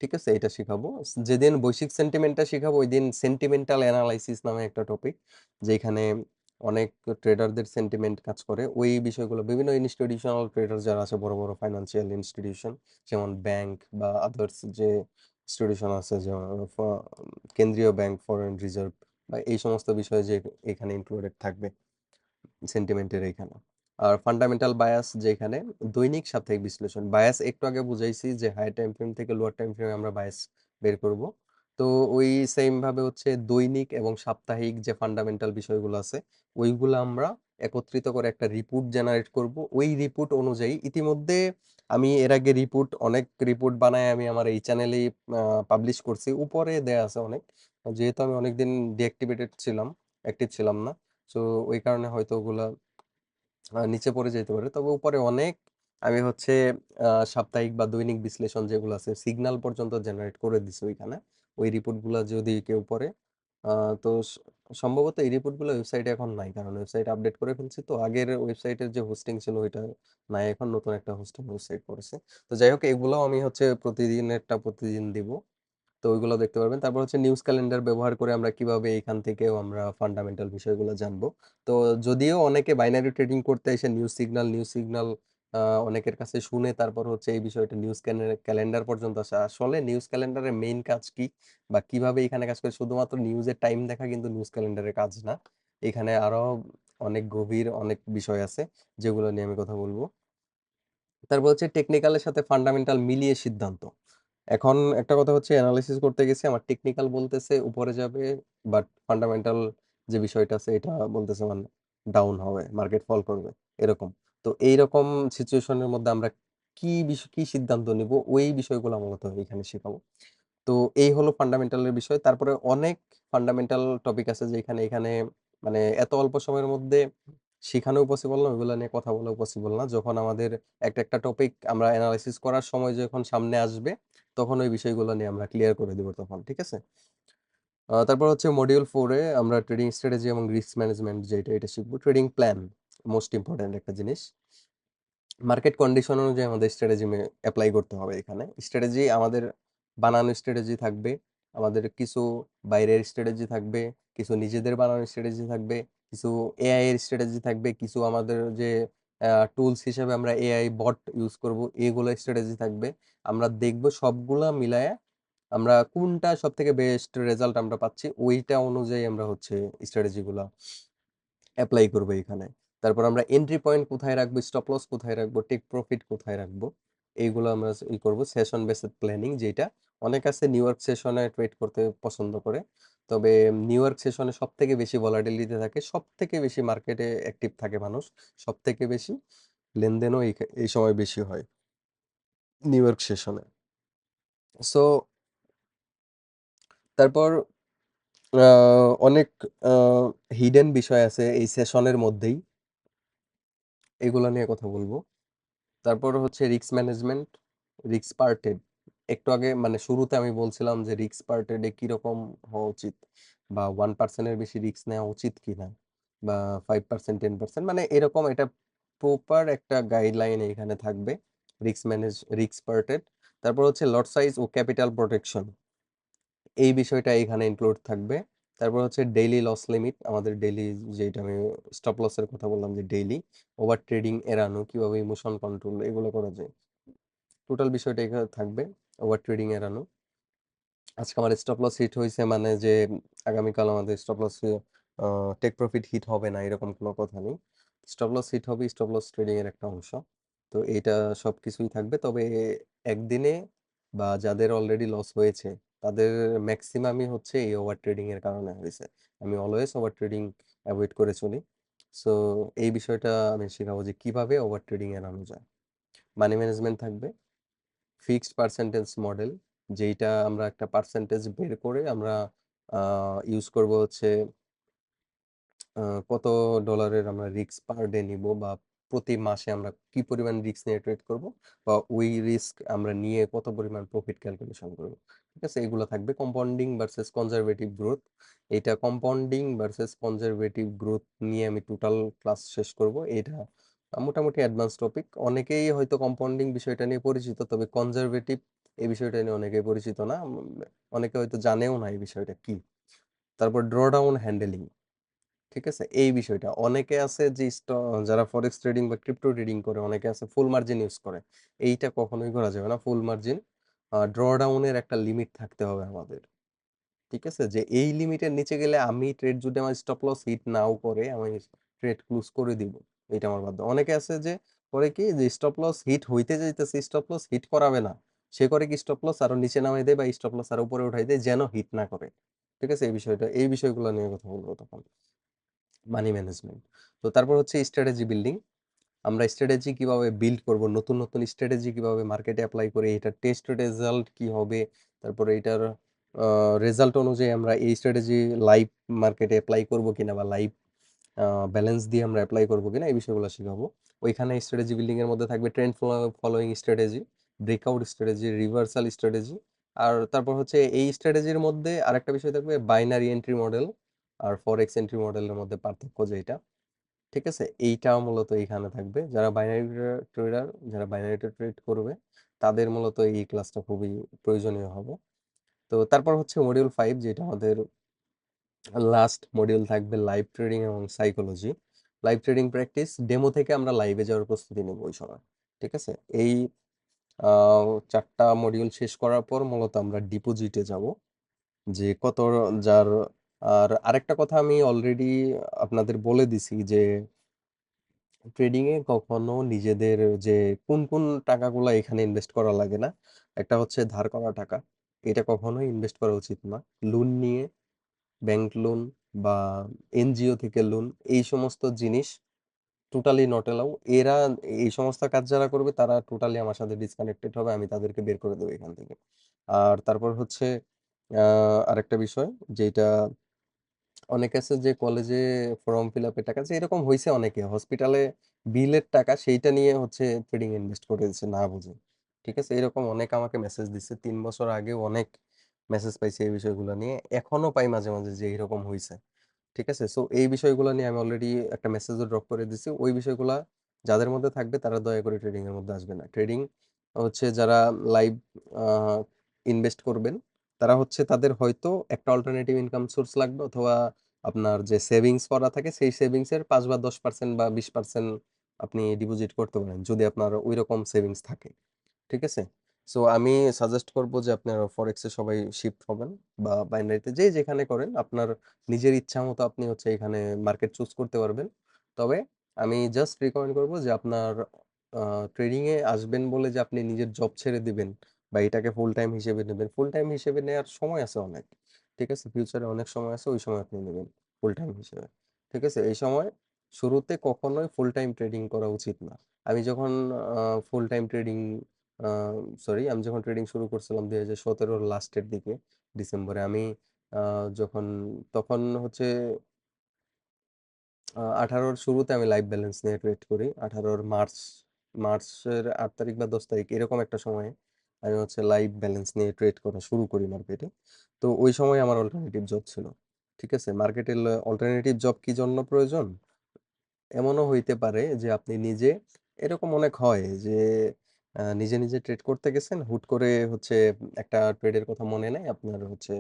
ঠিক আছে, এটা শিখাবো। যেদিন বৈশ্বিক সেন্টিমেন্টটা শিখাবো ওই দিন সেন্টিমেন্টাল অ্যানালাইসিস নামে একটা টপিক, যেখানে অনেক ট্রেডারদের সেন্টিমেন্ট কাজ করে, ওই বিষয়গুলো বিভিন্ন ইনস্টিটিউশনাল ট্রেডার যারা আছে, বড় বড় ফাইন্যান্সিয়াল ইনস্টিটিউশন, যেমন ব্যাংক বা আদার্স যে ইনস্টিটিউশন আছে, যেমন কেন্দ্রীয় ব্যাংক, ফরেন রিজার্ভ, বা এই সমস্ত বিষয় যে এখানে ইনক্লুডেড থাকবে সেন্টিমেন্টের এইখানে। আর ফান্ডামেন্টাল বায়াস, যেখানে দৈনিক সাপ্তাহিক বিশ্লেষণ বায়াস, একটু আগে বুঝাইছি যে হাই টাইম ফ্রেম থেকে লোয়ার টাইম ফ্রেমে আমরা বায়াস বের করব। তো ওই সেম ভাবে হচ্ছে দৈনিক এবং সাপ্তাহিক যে ফান্ডামেন্টাল বিষয়গুলো আছে, ওইগুলো আমরা একত্রিত করে একটা রিপোর্ট জেনারেট করব। ওই রিপোর্ট অনুযায়ী ইতিমধ্যে আমি এর আগে অনেক রিপোর্ট বানায় আমি আমার এই চ্যানেলেই পাবলিশ করছি, উপরে দেয়া আছে অনেক। যেহেতু আমি অনেকদিন ডিঅ্যাক্টিভেটেড ছিলাম, অ্যাক্টিভ ছিলাম না, সো ওই কারণে হয়তো ওগুলা নিচে পড়ে যেতে পারে, তবে উপরে অনেক আমি হচ্ছে সাপ্তাহিক বা দৈনিক বিশ্লেষণ যেগুলো আছে সিগন্যাল পর্যন্ত জেনারেট করে দিছি ওইখানে। ওই রিপোর্টগুলো যদি কেউ পড়ে, তো সম্ভবত এই রিপোর্টগুলো ওয়েবসাইটে এখন নাই, কারণ ওয়েবসাইট আপডেট করে ফেলছি, তো আগের ওয়েবসাইটের যে হোস্টিং ছিল ওইটা নাই, এখন নতুন একটা হোস্টিং ওয়েবসাইট করেছে। তো যাই হোক, এগুলো আমি হচ্ছে প্রতিদিনেরটা প্রতিদিন দিব, তো ওইগুলো দেখতে পারবেন। তারপর হচ্ছে নিউজ ক্যালেন্ডার ব্যবহার করে আমরা কিভাবে এখান থেকেও আমরা ফান্ডামেন্টাল বিষয়গুলো জানবো। তো যদিও অনেকে বাইনারি ট্রেডিং করতে এসে নিউজ সিগন্যাল অনেকের কাছে শুনে তারপর হচ্ছে এই বিষয়টা নিউজ ক্যালেন্ডার পর্যন্ত আসে, আসলে নিউজ ক্যালেন্ডারের মেইন কাজ কি বা কিভাবে এখানে কাজ করে, শুধুমাত্র নিউজের টাইম দেখা কিন্তু নিউজ ক্যালেন্ডারের কাজ না। এখানে আরো অনেক গভীর অনেক বিষয় আছে, যেগুলো নিয়ে আমি কথা বলবো। তারপর হচ্ছে টেকনিক্যালের সাথে ফান্ডামেন্টাল মিলিয়ে সিদ্ধান্ত। এখন একটা কথা হচ্ছে, অ্যানালাইসিস করতে গেছি, আমার টেকনিক্যাল বলতেছে উপরে যাবে, বাট ফান্ডামেন্টাল যে বিষয়টা আছে এটা বলতেছে মানে ডাউন হবে, মার্কেট ফল করবে, এরকম। তো এইরকম সিচুয়েশনের মধ্যে আমরা কি সিদ্ধান্ত নিব, ওই বিষয়গুলো মূলত এখানে শেখাবো। তো এই হলো ফান্ডামেন্টালের বিষয়। তারপরে অনেক ফান্ডামেন্টাল টপিক আছে, যে এখানে এখানে মানে এত অল্প সময়ের মধ্যে শেখানোও পসিবল না, ওইগুলো নিয়ে কথা বলাও পসিবল না। যখন আমাদের একটা একটা টপিক আমরা অ্যানালাইসিস করার সময় যখন সামনে আসবে, তখন ওই বিষয়গুলো নিয়ে আমরা ক্লিয়ার করে দেবো তখন, ঠিক আছে। তারপর হচ্ছে মডিউল 4-এ আমরা ট্রেডিং স্ট্র্যাটেজি এবং রিস্ক ম্যানেজমেন্ট যেটা এটা শিখবো। ট্রেডিং প্ল্যান মোস্ট ইম্পর্ট্যান্ট একটা জিনিস। মার্কেট কন্ডিশন অনুযায়ী আমাদের স্ট্র্যাটেজি অ্যাপ্লাই করতে হবে। এখানে স্ট্র্যাটেজি আমাদের বানানো স্ট্র্যাটেজি থাকবে, আমাদের কিছু বাইরের স্ট্র্যাটেজি থাকবে, কিছু নিজেদের বানানো স্ট্র্যাটেজি থাকবে, কিছু এআই এর স্ট্র্যাটেজি থাকবে, কিছু আমাদের যে টুলস হিসেবে আমরা এআই বট ইউজ করব, এগুলো স্ট্র্যাটেজি থাকবে। আমরা দেখব সবগুলা মিলায়া আমরা কোনটা সব থেকে বেস্ট রেজাল্ট আমরা পাচ্ছি, ওইটা অনুযায়ী আমরা হচ্ছে স্ট্র্যাটেজিগুলো অ্যাপ্লাই করবো এখানে। তারপর আমরা এন্ট্রি পয়েন্ট কোথায় রাখবো, স্টপ লস কোথায় রাখবো, টেক প্রফিট কোথায় রাখবো, এইগুলো আমরা করবো। সেশন বেসড প্ল্যানিং, যেটা অনেক আছে নিউ ইয়র্ক সেশনে ট্রেড করতে পছন্দ করে, তবে নিউ ইয়র্ক সেশনে সব থেকে বেশি ভলাটিলিটি থাকে, সব থেকে বেশি মার্কেটে অ্যাক্টিভ থাকে মানুষ, সব থেকে বেশি লেনদেনও এই সময় বেশি হয় নিউ ইয়র্ক সেশনে। সো তারপর অনেক হিডেন বিষয় আছে এই সেশনের মধ্যেই, এগুলো নিয়ে কথা বলবো। তারপর হচ্ছে রিস্ক ম্যানেজমেন্ট, রিস্ক পার্টেড। একটু আগে মানে শুরুতে আমি বলছিলাম যে রিস্ক পার্টেডে কিরকম হওয়া উচিত, বা 1%-এর বেশি রিস্ক নেওয়া উচিত কিনা, বা 5%, 10%, মানে এরকম এটা প্রপার একটা গাইডলাইন এখানে থাকবে। Risk parted. তারপর হচ্ছে লট সাইজ ও ক্যাপিটাল প্রোটেকশন, এই বিষয়টা এখানে ইনক্লুড থাকবে। তারপর হচ্ছে ডেইলি লস লিমিট, আমাদের ডেইলি, যেটা আমি স্টপ লসের কথা বললাম, যে ডেইলি ওভার ট্রেডিং এড়ানো, কিভাবে ইমোশন কন্ট্রোল এগুলো করা যায়, টোটাল বিষয়টা এখানে থাকবে। ওভার ট্রেডিং এড়ানো। আজকে আমার স্টপ লস হিট হয়েছে মানে যে আগামীকাল আমাদের stop loss take profit hit হবে না, এরকম কোনো কথা নেই। স্টপ লস হিট হবে, স্টপ লস ট্রেডিং এর একটা অংশ। তো এইটা সব কিছুই থাকবে, তবে একদিনে বা যাদের অলরেডি লস হয়েছে তাদের ম্যাক্সিমামই হচ্ছে এই ওভার ট্রেডিং এর কারণে হয়েছে। আমি অলওয়েজ ওভার ট্রেডিং অ্যাভয়েড করে চলি। সো এই বিষয়টা আমি শেখাবো যে কিভাবে ওভার ট্রেডিং এড়ানো যায়। মানি ম্যানেজমেন্ট থাকবে, ফিক্সড পার্সেন্টেজ মডেল, যেইটা আমরা একটা পার্সেন্টেজ বের করে আমরা ইউজ করব হচ্ছে কত ডলারের আমরা রিস্ক পার ডে নিব, বা প্রতি মাসে আমরা কি পরিমাণ রিস্ক নিয়ে ট্রেড করব, বা ওই রিস্ক আমরা নিয়ে কত পরিমাণ প্রফিট ক্যালকুলেশন করব। ঠিক আছে, এগুলো থাকবে কম্পাউন্ডিং ভার্সেস কনজারভেটিভ গ্রোথ। এটা কম্পাউন্ডিং ভার্সেস কনজারভেটিভ গ্রোথ নিয়ে আমি টোটাল ক্লাস শেষ করব। এটা মোটামুটি অ্যাডভান্স টপিক, অনেকেই হয়তো কম্পাউন্ডিং বিষয়টা নিয়ে পরিচিত, তবে কনজারভেটিভ এই বিষয়টা নিয়ে অনেকেই পরিচিত না, অনেকে হয়তো জানেও না এই বিষয়টা কি। তারপর ড্রডাউন হ্যান্ডেলিং, ঠিক আছে, এই বিষয়টা অনেকে আছে যে যারা ফরেক্স ট্রেডিং বা ক্রিপ্টো ট্রেডিং করে, অনেকে আছে ফুল মার্জিন ইউজ করে। এইটা কখনোই করা যাবে না। ফুল মার্জিন ড্রডাউনের একটা লিমিট থাকতে হবে আমাদের। ঠিক আছে, যে এই লিমিটের নিচে গেলে আমি ট্রেড যদি আমার স্টপ লস হিট নাও করে আমি ট্রেড ক্লোজ করে দিব। এটা আমার বাধ্য। অনেকে আছে যে করে কি, যে স্টপ লস হিট হইতে যাইতেছে, স্টপ লস হিট করাবে না, সে করে কি স্টপ লস আরো নিচে নামাই দেয় বা স্টপ লস আরো উপরে উঠাই দেয় যেন হিট না করে। ঠিক আছে, এই বিষয়গুলো নিয়ে কথা বলবো তখন। Money management. তো তারপর হচ্ছে স্ট্র্যাটেজি বিল্ডিং। আমরা স্ট্র্যাটেজি কিভাবে বিল্ড করব, নতুন নতুন স্ট্র্যাটেজি কিভাবে মার্কেটে অ্যাপ্লাই করে, এটার টেস্ট রেজাল্ট কি হবে, তারপরে এটার রেজাল্ট অনুযায়ী আমরা এই স্ট্র্যাটেজি লাইভ মার্কেটে অ্যাপ্লাই করব কিনা, বা লাইভ ব্যালেন্স দিয়ে আমরা অ্যাপ্লাই করবো কিনা, এই বিষয়গুলো শেখাবো। ওইখানে স্ট্র্যাটেজি বিল্ডিং এর মধ্যে থাকবে trend following strategy, breakout strategy, reversal strategy. আর তারপর হচ্ছে এই স্ট্র্যাটেজির মধ্যে আরেকটা বিষয় থাকবে বাইনারি এন্ট্রি মডেল আর ফরেক্স এন্ট্রি মডেলের মধ্যে পার্থক্য যেটা। ঠিক আছে, এইটাও মূলত এইখানে থাকবে। যারা বাইনারি ট্রেডার, যারা বাইনারি ট্রেড করবে, তাদের মূলত এই ক্লাসটা খুবই প্রয়োজনীয় হবে। তো তারপর হচ্ছে মডিউল 5, যেটা আমাদের লাস্ট মডিউল থাকবে, লাইভ ট্রেডিং এবং psychology. Live trading practice, demo থেকে আমরা লাইভে যাওয়ার প্রস্তুতি নেব ওই সময়। ঠিক আছে, এই 4টা মডিউল শেষ করার পর মূলত আমরা ডিপোজিটে যাব, যে কত যার। আর আরেকটা কথা আমি অলরেডি আপনাদের বলে দিছি যে ট্রেডিং এ কখনো নিজেদের যে কোন কোন টাকাগুলো এখানে ইনভেস্ট করা লাগে না। একটা হচ্ছে ধার করা টাকা, এটা কখনোই ইনভেস্ট করা উচিত না। লোন নিয়ে, ব্যাংক লোন বা এনজিও থেকে লোন, এই সমস্ত জিনিস টোটালি নট এলাও। এরা এই সমস্ত কাজ যারা করবে তারা টোটালি আমার সাথে ডিসকানেক্টেড হবে, আমি তাদেরকে বের করে দেবো এখান থেকে। আর তারপর হচ্ছে আরেকটা বিষয় যেটা, অনেক আছে যে কলেজে ফর্ম ফিল আপের টাকা, যে এরকম হয়েছে, অনেকে হসপিটালে বিলের টাকা সেইটা নিয়ে হচ্ছে ট্রেডিং ইনভেস্ট করে দিচ্ছে না বুঝে। ঠিক আছে, এরকম অনেক আমাকে মেসেজ দিচ্ছে, 3 বছর আগে অনেক মেসেজ পাইছি এই বিষয়গুলো নিয়ে, এখনো পাই মাঝে মাঝে যে এরকম হয়েছে। ঠিক আছে, সো এই বিষয়গুলো নিয়ে আমি অলরেডি একটা মেসেজও ড্রপ করে দিছি। ওই বিষয়গুলা যাদের মধ্যে থাকবে তারা দয়া করে ট্রেডিং এর মধ্যে আসবে না। ট্রেডিং হচ্ছে যারা লাইভ ইনভেস্ট করবেন, তারা হচ্ছে তাদের হয়তো একটা অল্টারনেটিভ ইনকাম সোর্স লাগবে, অথবা আপনার যে সেভিংস করা থাকে সেই সেভিংস এর 5 বা 10% বা 20% আপনি ডিপোজিট করতে পারেন যদি আপনার ওই রকম সেভিংস থাকে। ঠিক আছে, সো আমি সাজেস্ট করব যে আপনার ফরেক্সে সবাই শিফট হবেন, বা বাইনারিতে যে যেখানে করেন আপনার নিজের ইচ্ছা মতো আপনি হচ্ছে এখানে মার্কেট চুজ করতে পারবেন। তবে আমি জাস্ট রিকমেন্ড করব যে আপনার ট্রেডিং এ আসবেন বলে যে আপনি নিজের জব ছেড়ে দিবেন বা এটাকে ফুল টাইম হিসেবে নেবেন, ফুল টাইম হিসেবে নেওয়ার সময় আছে অনেক। ঠিক আছে, ফিউচারে অনেক সময় আছে, ওই সময় আপনি নেবেন ফুল টাইম হিসেবে। ঠিক আছে, এই সময় শুরুতে কখনোই ফুল টাইম ট্রেডিং করা উচিত না। আমি যখন ফুল টাইম ট্রেডিং আমি যখন ট্রেডিং শুরু করছিলাম 2017-র লাস্টের দিকে, ডিসেম্বরে, আমি যখন তখন হচ্ছে 18-র শুরুতে আমি লাইভ ব্যালেন্স নিয়ে ট্রেড করি। 18-র মার্চের 8 তারিখ বা 10 তারিখ এরকম একটা সময়ে আমি হচ্ছে লাইভ ব্যালেন্স নিয়ে ট্রেড করা শুরু করি মার্কেটে। তো ওই সময় আমার অল্টারনেটিভ জব ছিল। ঠিক আছে, মার্কেটের অল্টারনেটিভ জব কি জন্য প্রয়োজন? এমনও হইতে পারে যে আপনি নিজে, এরকম অনেক হয় যে নিজে নিজে ট্রেড করতে গেছেন, হুট করে হচ্ছে একটা ট্রেডের কথা মনে নেই, আপনার হচ্ছে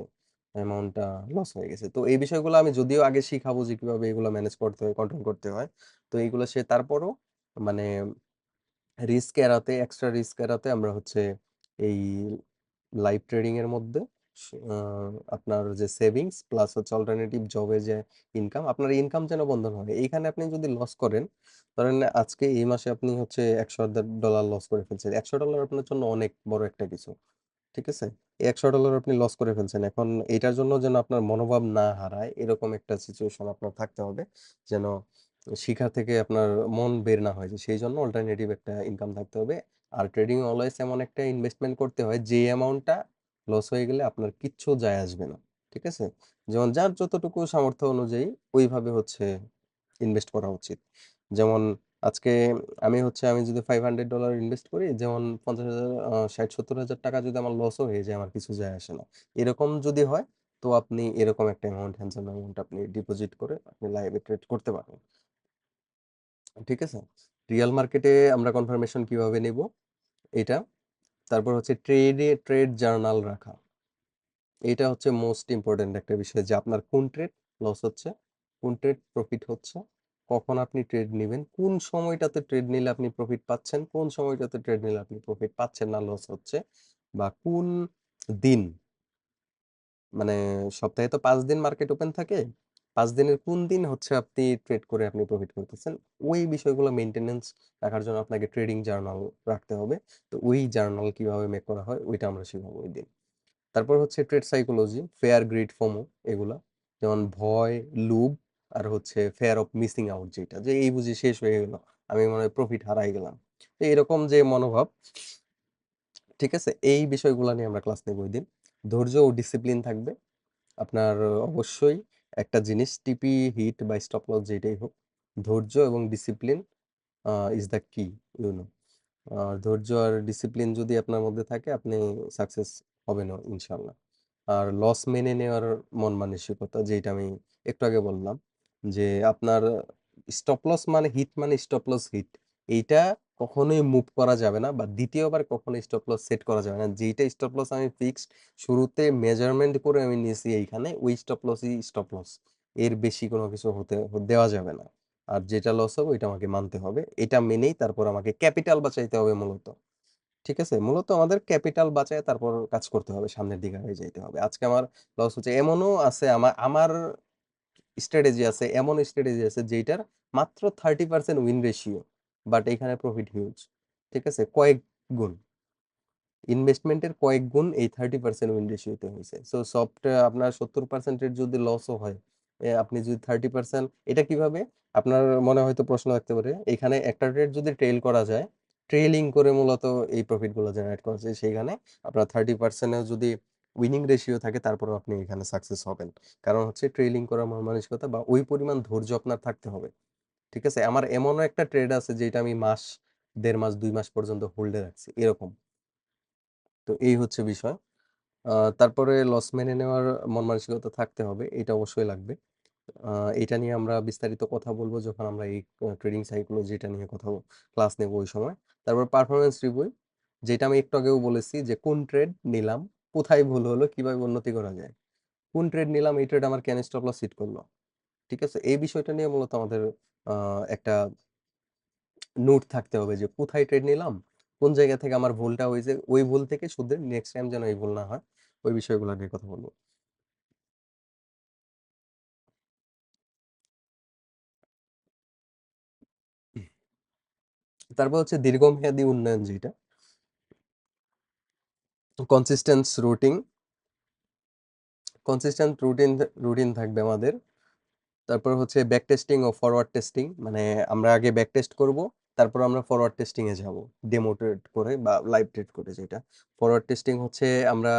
অ্যামাউন্টটা লস হয়ে গেছে। তো এই বিষয়গুলো আমি যদিও আগে শিখাবো যে কিভাবে এগুলো ম্যানেজ করতে হয়, কন্ট্রোল করতে হয়। তো এইগুলো সে তারপরও মানে রিস্ক এড়াতে, এক্সট্রা রিস্ক এড়াতে আমরা হচ্ছে এই লাইভ ট্রেডিং এর মধ্যে আপনার যে সেভিংস প্লাস হচ্ছে অল্টারনেটিভ জবে যে ইনকাম, আপনার ইনকাম যেন বন্ধ না হয়। এইখানে আপনি যদি লস করেন, ধরেন আজকে এই মাসে আপনি হচ্ছে $100 লস করে ফেলছেন, $100 আপনার জন্য অনেক বড় একটা কিছু। ঠিক আছে, এই $100 আপনি লস করে ফেলছেন, এখন এটার জন্য যেন আপনার মনোভাব না হারায় এরকম একটা সিচুয়েশন আপনার থাকতে হবে, যেন শিখা থেকে আপনার মন বের না হয়, যে সেই জন্য অল্টারনেটিভ একটা ইনকাম থাকতে হবে। আর ট্রেডিং অলওয়েজ এমন একটা ইনভেস্টমেন্ট করতে হয় যে অ্যামাউন্টটা লস হয়ে গেলে আপনার কিচ্ছু যায় আসবে না। ঠিক আছে, যেমন যার যতটুকু সামর্থ্য অনুযায়ী ওইভাবে হচ্ছে ইনভেস্ট করা উচিত। যেমন আজকে আমি যদি $500 ইনভেস্ট করি, যেমন 50,000 60-70 হাজার টাকা যদি আমার লসও হয়ে যায়, আমার কিছু যায় আসে না। এরকম যদি হয়, তো আপনি এরকম একটা অ্যামাউন্ট, হ্যান্ডসাম অ্যামাউন্ট আপনি ডিপোজিট করে আপনি লাইভে ট্রেড করতে পারেন। ঠিক আছে? রিয়াল মার্কেটে আমরা কনফার্মেশন কিভাবে নেব এটা। তারপর হচ্ছে ট্রেড জার্নাল রাখা। এটা হচ্ছে মোস্ট ইম্পর্টেন্ট একটা বিষয়, যে আপনার কোন ট্রেড লস হচ্ছে, কোন ট্রেড প্রফিট হচ্ছে, কখন আপনি ট্রেড নেবেন, কোন সময়টাতে ট্রেড নিলে আপনি প্রফিট পাচ্ছেন, কোন সময়টাতে ট্রেড নিলে আপনি প্রফিট পাচ্ছেন না, লস হচ্ছে, বা কোন দিন, মানে সপ্তাহে তো 5 দিন মার্কেট ওপেন থাকে, 5 দিনের কোন দিন হচ্ছে আপনি ট্রেড করে আপনি প্রফিট করতেছেন। ওই বিষয়গুলো মেনটেনেন্স রাখার জন্য আপনাকে ট্রেডিং জার্নাল রাখতে হবে। তো ওই জার্নাল কিভাবে মেক করা হয় ওইটা আমরা শিখাবো ওই দিন। তারপর হচ্ছে trade psychology, fair grid FOMO, এগুলা যেমন ভয়, লুভ, আর হচ্ছে ফেয়ার অফ মিসিং আউট, যেটা যে এই বুঝি শেষ হয়ে গেল, আমি মনে হয় প্রফিট হারাই গেলাম, তো এরকম যে মনোভাব। ঠিক আছে, এই বিষয়গুলো নিয়ে আমরা ক্লাস নেব ওই দিন। ধৈর্য ও ডিসিপ্লিন থাকবে আপনার। অবশ্যই একটা জিনিস, টিপি হিট বা স্টপ লস যেটাই হোক, ধৈর্য এবং ডিসিপ্লিন ইজ দ্য কি, ইউনো। আর ধৈর্য আর ডিসিপ্লিন যদি আপনার মধ্যে থাকে, আপনি সাকসেস হবেন ইনশাল্লাহ। আর লস মেনে নেওয়ার মন মানসিকতা, যেটা আমি একটু আগে বললাম, যে আপনার স্টপ লস মানে হিট, মানে স্টপ লস হিট, এইটা কখনোই মুভ করা যাবে না, বা দ্বিতীয়বার কখনো স্টপ লস সেট করা যাবে না। যেইটা স্টপ লস আমি ফিক্সড শুরুতে মেজারমেন্ট করে আমি নিয়েছি এইখানে, ওই স্টপ লসই স্টপ লস, এর বেশি কোনো কিছু দেওয়া যাবে না। আর যেটা লস হবে ওইটা আমাকে মানতে হবে, এটা মেনেই তারপর আমাকে ক্যাপিটাল বাঁচাইতে হবে মূলত। ঠিক আছে, মূলত আমাদের ক্যাপিটাল বাঁচায় তারপর কাজ করতে হবে, সামনের দিকে হয়ে যেতে হবে। আজকে আমার লস হচ্ছে, এমনও আছে, আমার আমার স্ট্র্যাটেজি আছে, এমন স্ট্র্যাটেজি আছে যেটার মাত্র 30% উইন রেশিও, বাট এখানে প্রফিট হিউজ। ঠিক আছে, কয়েক গুণ, ইনভেস্টমেন্টের কয়েক গুণ এই 30% উইন রেশিওতে হয়েছে। সো আপনার 70%-এর যদি লসও হয়, আপনি যদি 30%, এটা কিভাবে, আপনার মনে হয়তো প্রশ্ন থাকতে পারে, এখানে একটা ট্রেড যদি ট্রেল করা যায়, ট্রেলিং করে মূলত এই প্রফিট গুলো জেনারেট করা যায়, সেইখানে আপনার 30%-এর যদি উইনিং রেশিও থাকে, তারপরে আপনি এখানে সাকসেস হবেন। কারণ হচ্ছে ট্রেলিং করার মন মানসিকতা বা ওই পরিমাণ ধৈর্য আপনার থাকতে হবে। ঠিক আছে, আমার এমনও একটা ট্রেড আছে যেটা আমি মাস, 1.5 মাস 2 মাস পর্যন্ত হোল্ডে রাখছি এরকম। তো এই হচ্ছে বিষয়। তারপরে লস মেনে নেওয়ার মন মানসিকতা থাকতে হবে, এটা অবশ্যই লাগবে। এটা নিয়ে আমরা বিস্তারিত কথা বলবো যখন আমরা এই ট্রেডিং সাইকোলজি এটা নিয়ে কথা ক্লাস নেব ওই সময়। তারপর পারফরমেন্স রিভিউ, যেটা আমি একটু আগেও বলেছি, যে কোন ট্রেড নিলাম, কোথায় ভুল হলো, কিভাবে উন্নতি করা যায়, কোন ট্রেড নিলাম, এই ট্রেড আমার কেন স্টপ লস হিট করলো। ঠিক আছে, এই বিষয়টা নিয়ে মূলত আমাদের একটা নোট থাকতে হবে, যে কোথায় ট্রেড নিলাম, কোন জায়গা থেকে আমার ভুলটা হয়েছে, ওই ভুল থেকে শুধরে নেক্সট টাইম যেন এই ভুল না হয়, ওই বিষয়গুলো নিয়ে কথা বলবো। তারপর হচ্ছে দীর্ঘমেয়াদী উন্নয়ন, যেটা কনসিস্টেন্স রুটিন, কনসিস্টেন্ট রুটিন থাকবে আমাদের। তারপর হচ্ছে ব্যাক টেস্টিং ও ফরওয়ার্ড টেস্টিং, মানে আমরা আগে ব্যাক টেস্ট করব, তারপর আমরা ফরওয়ার্ড টেস্টিং এ যাব, ডেমো ট্রেড করে বা লাইভ ট্রেড করে। যেটা ফরওয়ার্ড টেস্টিং হচ্ছে, আমরা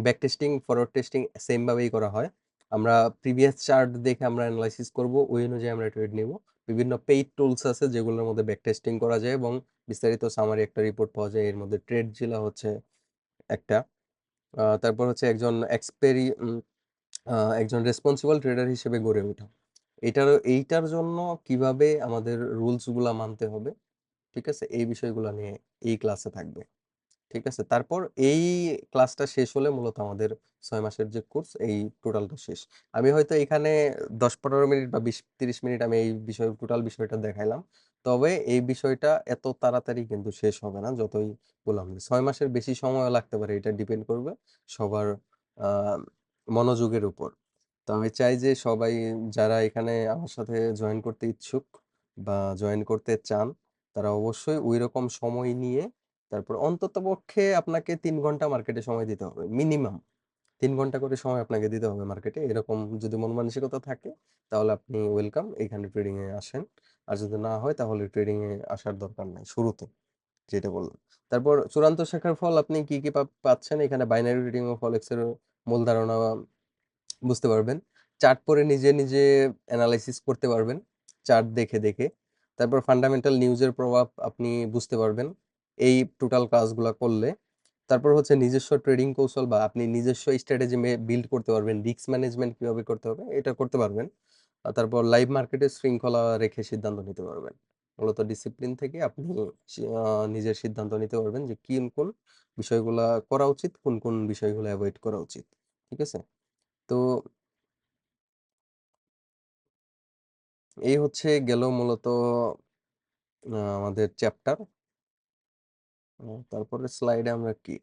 back testing forward testing same ভাবেই করা হয়। আমরা প্রিভিয়াস চার্ট দেখে আমরা অ্যানালাইসিস করব, ওই অনুযায়ী আমরা ট্রেড নেব। বিভিন্ন পেইড টুলস আছে যেগুলোর মধ্যে ব্যাক টেস্টিং করা যায় এবং বিস্তারিত সামারি একটা রিপোর্ট পাওয়া যায়, এর মধ্যে ট্রেড জিলা হচ্ছে একটা। তারপর হচ্ছে একজন রেসপন্সিবল ট্রেডার হিসেবে গড়ে ওঠা। এইটার জন্য কিভাবে আমাদের রুলস গুলা মানতে হবে, ঠিক আছে, এই বিষয়গুলো নিয়ে এই ক্লাসে থাকবে। ঠিক আছে, তারপর এই ক্লাসটা শেষ হলে মূলত আমাদের 6 মাসের যে কোর্স, এই টোটালটা শেষ। আমি হয়তো এখানে 10-15 মিনিট বা 20-30 মিনিট আমি এই টোটাল বিষয়টা দেখাইলাম, তবে এই বিষয়টা এত তাড়াতাড়ি কিন্তু শেষ হবে না। যতই বললাম, 6 মাসের বেশি সময় লাগতে পারে, এটা ডিপেন্ড করবে সবার আহ মনোযোগের উপর। তো আমি চাই যে সবাই যারা এখানে আমার সাথে জয়েন করতে ইচ্ছুক বা জয়েন করতে চান, তারা অবশ্যই ওই রকম সময় নিয়ে, তারপর অন্ততপক্ষে আপনাকে 3 ঘন্টা মার্কেটে সময় দিতে হবে, মিনিমাম 3 ঘন্টা করে সময় আপনাকে দিতে হবে মার্কেটে। এরকম যদি মন মানসিকতা থাকে, তাহলে আপনি ওয়েলকাম, এখানে ট্রেডিং এ আসেন। আর যদি না হয়, তাহলে ট্রেডিং এ আসার দরকার নাই শুরুতে, যেটা বললাম। তারপর চূড়ান্ত শেখার ফল, আপনি কি কি পাচ্ছেন এখানে, বাইনারি ট্রেডিং ও ফলেক্স এর মূল ধারণা বুঝতে পারবেন, চার্ট পরে নিজে নিজে অ্যানালাইসিস করতে পারবেন, চার্ট দেখে দেখে। তারপর ফান্ডামেন্টাল নিউজের প্রভাব আপনি বুঝতে পারবেন এই টোটাল কাজগুলো করলে। তারপর হচ্ছে নিজস্ব ট্রেডিং কৌশল বা আপনি নিজস্ব স্ট্র্যাটেজি বিল্ড করতে পারবেন, রিস্ক ম্যানেজমেন্ট কিভাবে করতে হবে এটা করতে পারবেন। আর তারপর লাইভ মার্কেটে শৃঙ্খলা রেখে সিদ্ধান্ত নিতে পারবেন। মূলত ডিসিপ্লিন থেকে আপনি নিজের সিদ্ধান্ত নিতে পারবেন যে কোন কোন বিষয়গুলা করা উচিত, কোন কোন বিষয়গুলো অ্যাভয়েড করা উচিত। ঠিক আছে? তো এই হচ্ছে গেল মূলত আমাদের চ্যাপ্টার। তারপরে স্লাইডে আমরা কি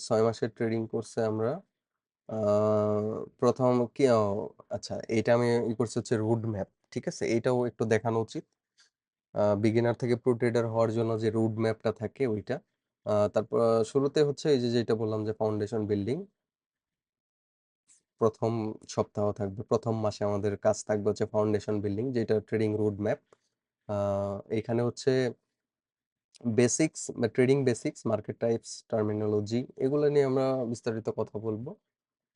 6 মাসের ট্রেডিং কোর্সে আমরা প্রথম কি আচ্ছা, এটা আমি করছি হচ্ছে রুট ম্যাপ। ঠিক আছে, এটাও একটু দেখানো উচিত। বিগিনার থেকে প্রো ট্রেডার হওয়ার জন্য যে রুট ম্যাপটা থাকে ওইটা। তারপর শুরুতে হচ্ছে এই যে যেটা বললাম যে ফাউন্ডেশন বিল্ডিং। প্রথম সপ্তাহ থাকবে, প্রথম মাসে আমাদের কাজ থাকবে হচ্ছে ফাউন্ডেশন বিল্ডিং, যেটা ট্রেডিং রুট ম্যাপ। এখানে হচ্ছে বেসিক্স বা trading basics, market types, terminology, এগুলো নিয়ে আমরা বিস্তারিত কথা বলবো।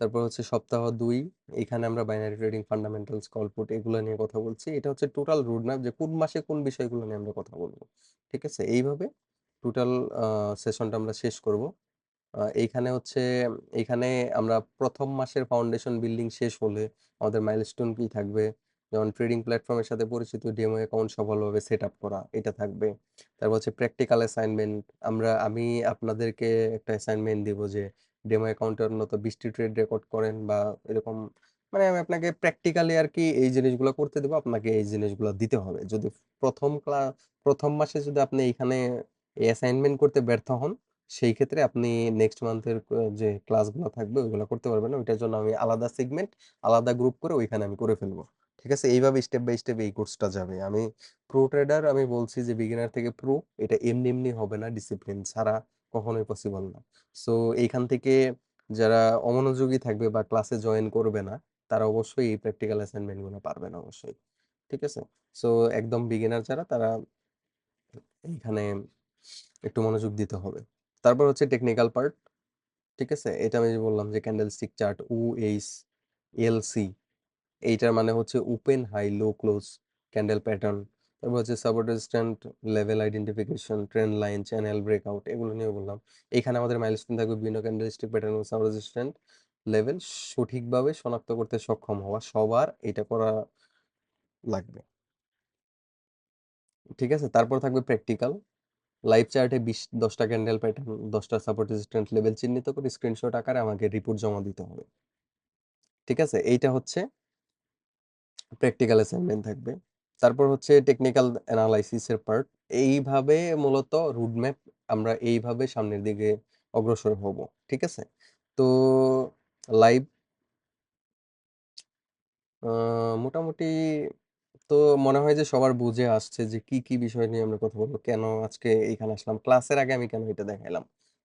তারপর হচ্ছে সপ্তাহ 2, এখানে আমরা binary trading fundamentals, call put, এগুলো নিয়ে কথা বলছি। এটা হচ্ছে টোটাল রোড ম্যাপ যে কোন মাসে কোন বিষয়গুলো নিয়ে আমরা কথা বলবো। ঠিক আছে, এইভাবে টোটাল সেশনটা আমরা শেষ করব। এইখানে হচ্ছে এইখানে আমরা প্রথম মাসের ফাউন্ডেশন বিল্ডিং শেষ হলে আমাদের মাইলস্টোন কি থাকবে, যেমন ট্রেডিং প্ল্যাটফর্মের সাথে পরিচিত, ডেমো অ্যাকাউন্ট সফলভাবে সেট আপ করা, এটা থাকবে। তারপর হচ্ছে প্র্যাকটিক্যাল অ্যাসাইনমেন্ট। আমি আপনাদেরকে একটা অ্যাসাইনমেন্ট দিব যে ডেমো অ্যাকাউন্টের মতো 20টি ট্রেড রেকর্ড করেন বা এরকম। মানে আমি আপনাকে প্র্যাকটিক্যালি আর কি এই জিনিসগুলো করতে দেবো, আপনাকে এই জিনিসগুলো দিতে হবে। যদি প্রথম মাসে যদি আপনি এইখানে অ্যাসাইনমেন্ট করতে ব্যর্থ হন, সেই ক্ষেত্রে আপনি নেক্সট মান্থের যে ক্লাসগুলো থাকবে ওইগুলো করতে পারবেন না। ওইটার জন্য আমি আলাদা সেগমেন্ট, আলাদা গ্রুপ করে ওইখানে আমি করে ফেলবো। ঠিক আছে, এইভাবে স্টেপ বাই স্টেপ এই কোর্সটা যাবে। আমি প্রো ট্রেডার, আমি বলছি যে বিগিনার থেকে প্রো, এটা এমনি এমনি হবে না, ডিসিপ্লিন ছাড়া কখনোই পসিবল না। সো এইখান থেকে যারা অমনোযোগী থাকবে বা ক্লাসে জয়েন করবে না, তারা অবশ্যই এই প্র্যাকটিক্যাল অ্যাসাইনমেন্টগুলো পারবে না অবশ্যই। ঠিক আছে, সো একদম বিগিনার যারা, তারা এইখানে একটু মনোযোগ দিতে হবে। তারপর হচ্ছে টেকনিক্যাল পার্ট। ঠিক আছে, এটা আমি যে বললাম যে candle stick chart, UH LC, এইটার মানে হচ্ছে open high low close candle pattern. তারপর হচ্ছে support resistant level identification, trend line, channel breakout, এগুলো নিয়ে বললাম। এখানে আমাদের মাইলস্টোন থাকবে বিভিন্ন ক্যান্ডেল স্টিক প্যাটার্ন ও সাপোর্ট রেজিস্ট্যান্ট লেভেল সঠিকভাবে শনাক্ত করতে সক্ষম হওয়া, সবার এটা করা লাগবে। ঠিক আছে, তারপর থাকবে প্র্যাকটিক্যাল। লাইভ চার্টে 10টা ক্যান্ডেল প্যাটার্ন, 10টা সাপোর্ট রেজিস্ট্যান্ট লেভেল চিহ্নিত করে স্ক্রিনশট আকারে আমাকে রিপোর্ট জমা দিতে হবে। ঠিক আছে, এইটা হচ্ছে প্র্যাকটিক্যাল অ্যাসাইনমেন্ট থাকবে। তারপর হচ্ছে টেকনিক্যাল অ্যানালাইসিসের পার্ট। এইভাবে মূলত রুটম্যাপ আমরা এইভাবে সামনের দিকে অগ্রসর হব। ঠিক আছে, তো লাইভ মোটামুটি তো মনে হয় যে সবার বুঝে আসছে যে কি কি বিষয় নিয়ে আমরা কথা বলবো, কেন আজকে এইখানে আসলাম, ক্লাসের আগে আমি কেন এটা দেখাইলাম।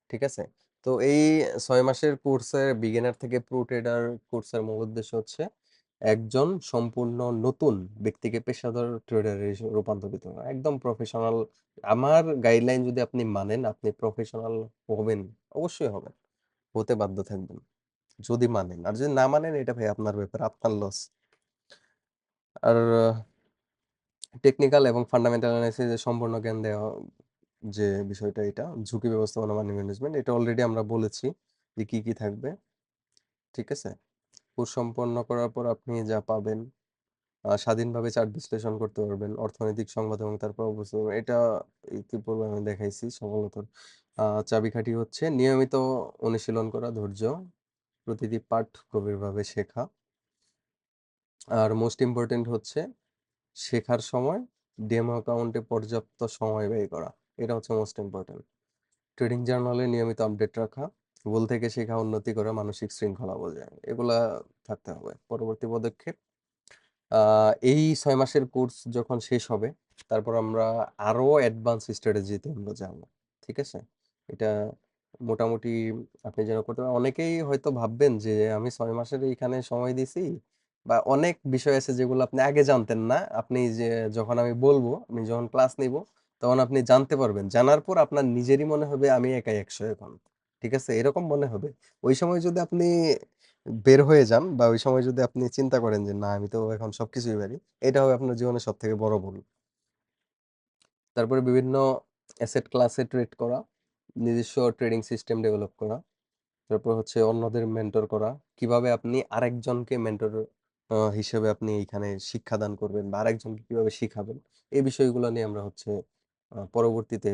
ঠিক আছে, তো এই 6 মাসের কোর্সের বিগিনার থেকে প্রো ট্রেডার কোর্সের মূল উদ্দেশ্য হচ্ছে একজন সম্পূর্ণ নতুন ব্যক্তিকে পেশাদার ট্রেডারে রূপান্তরিত করা, একদম প্রফেশনাল। আমার গাইডলাইন যদি আপনি মানেন, আপনি প্রফেশনাল হবেন, অবশ্যই হবেন, হতে বাধ্য থাকবেন যদি মানেন। আর যদি না মানেন, এটা ভাই আপনার ব্যাপার, আপনার লস। আর টেকনিক্যাল এবং ফান্ডামেন্টাল অ্যানালাইসিসের সম্পূর্ণ জ্ঞান দেওয়া, যে বিষয়টা, এটা ঝুঁকি ব্যবস্থাপনা, মানি ম্যানেজমেন্ট, এটা অলরেডি আমরা বলেছি যে কি কি থাকবে। ঠিক আছে, কোর্স সম্পন্ন করার পর আপনি যা পাবেন, স্বাধীনভাবে চার্ট বিশ্লেষণ করতে পারবেন, অর্থনৈতিক সংবাদ এবং তারপর অবস্থা, এটা ইতিপূর্বে আমি দেখাইছি। সফলতার চাবিকাঠি হচ্ছে নিয়মিত অনুশীলন করা, ধৈর্য, প্রতিটি পাঠ গভীরভাবে শেখা, আর মোস্ট ইম্পর্টেন্ট হচ্ছে শেখার সময় ডেমো অ্যাকাউন্টে পর্যাপ্ত সময় ব্যয় করা। এটা হচ্ছে মোস্ট ইম্পর্টেন্ট। ট্রেডিং জার্নালে নিয়মিত আপডেট রাখা, ভুল থেকে শেখা, উন্নতি করা, মানসিক শৃঙ্খলা বজায়, এগুলা থাকতে হবে। পরবর্তী পদক্ষেপ, এই 6 মাসের কোর্স যখন শেষ হবে, তারপর আমরা আরো অ্যাডভান্স স্ট্র্যাটেজিতে আমরা যাবো। ঠিক আছে, এটা মোটামুটি আপনি যেন করতে পারেন। অনেকেই হয়তো ভাববেন যে আমি 6 মাসের এইখানে সময় দিছি, বা অনেক বিষয় আছে যেগুলো আপনি আগে জানতেন না। আপনি যে যখন আমি বলবো, আমি যখন ক্লাস নিব, তখন আপনি জানতে পারবেন। জানার পর আপনার নিজেরই মনে হবে আমি একাই 100 এখন। ঠিক আছে, এরকম মনে হবে। ওই সময় যদি আপনি বের হয়ে যান, বা ওই সময় যদি আপনি চিন্তা করেন যে না আমি তো এখন সবকিছুই পারি, এটা হবে আপনার জীবনের সব থেকে বড় ভুল। তারপরে বিভিন্ন অ্যাসেট ক্লাসে ট্রেড করা, নিজস্ব ট্রেডিং সিস্টেম ডেভেলপ করা, তারপর হচ্ছে অন্যদের মেন্টর করা, কিভাবে আপনি আরেকজনকে মেন্টর হিসেবে আপনি এইখানে শিক্ষাদান করবেন বা আরেকজনকে কিভাবে শিখাবেন, এই বিষয়গুলো নিয়ে আমরা হচ্ছে পরবর্তীতে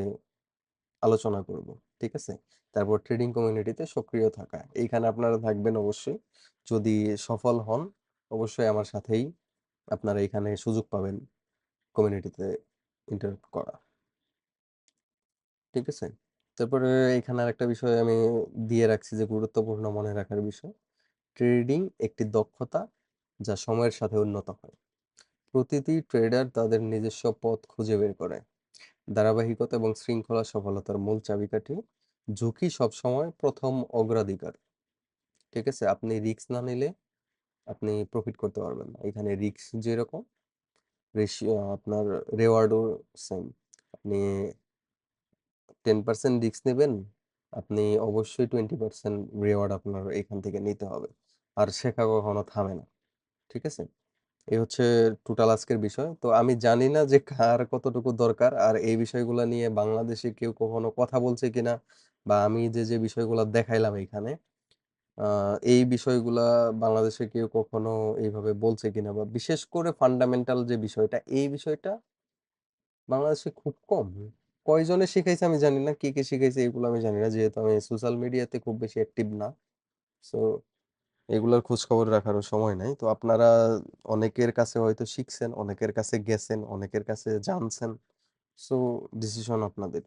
আলোচনা করব। ঠিক আছে? তারপর ট্রেডিং কমিউনিটিতে সক্রিয় থাকা, এইখানে আপনারা থাকবেন অবশ্যই। যদি সফল হন অবশ্যই আমার সাথেই আপনারা এখানে সুযোগ পাবেন কমিউনিটিতে ইন্টারেক্ট করা। ঠিক আছে? তারপরে এখানে আরেকটা বিষয় আমি দিয়ে রাখছি যে গুরুত্বপূর্ণ মনে রাখার বিষয়, ট্রেডিং একটি দক্ষতা যা সময়ের সাথে উন্নত হয়। প্রতিটি ট্রেডার তাদের নিজস্ব পথ খুঁজে বের করে। ধারাবাহিকতা এবং শৃঙ্খলা সফলতার মূল চাবিকাঠি। ঝুঁকি সবসময় প্রথম অগ্রাধিকার। ঠিক আছে? আপনি রিস্ক না নিলে আপনি প্রফিট করতে পারবেন না। এখানে রিস্ক যেরকম রেশিও আপনার রেওয়ার্ডও সেম। আপনি 10% রিস্ক নেবেন, আপনি অবশ্যই 20% রেওয়ার্ড আপনার এখান থেকে নিতে হবে। আর শেখা কখনো থামে না। ঠিক আছে? এই হচ্ছে টোটাল আজকের বিষয়। তো আমি জানি না যে কার কতটুকু দরকার আর এই বিষয়গুলা নিয়ে বাংলাদেশে কেউ কখনো কথা বলছে কিনা, বা আমি যে বিষয়গুলা দেখাইলাম এখানে এই বিষয়গুলা বাংলাদেশে কেউ কখনো এইভাবে বলছে কিনা, বা বিশেষ করে ফান্ডামেন্টাল যে বিষয়টা, এই বিষয়টা বাংলাদেশে খুব কম। কয়জনে শিখাইছে আমি জানি না, কে শিখাইছে এগুলো আমি জানি না, যেহেতু আমি সোশ্যাল মিডিয়াতে খুব বেশি অ্যাক্টিভ না। সো এগুলোর খোঁজ খবর রাখারও সময় নাই। তো আপনারা অনেকের কাছে হয়তো শিখছেন, অনেকের কাছে গেছেন, অনেকের কাছে জানছেন। সো ডিসিশন আপনাদের।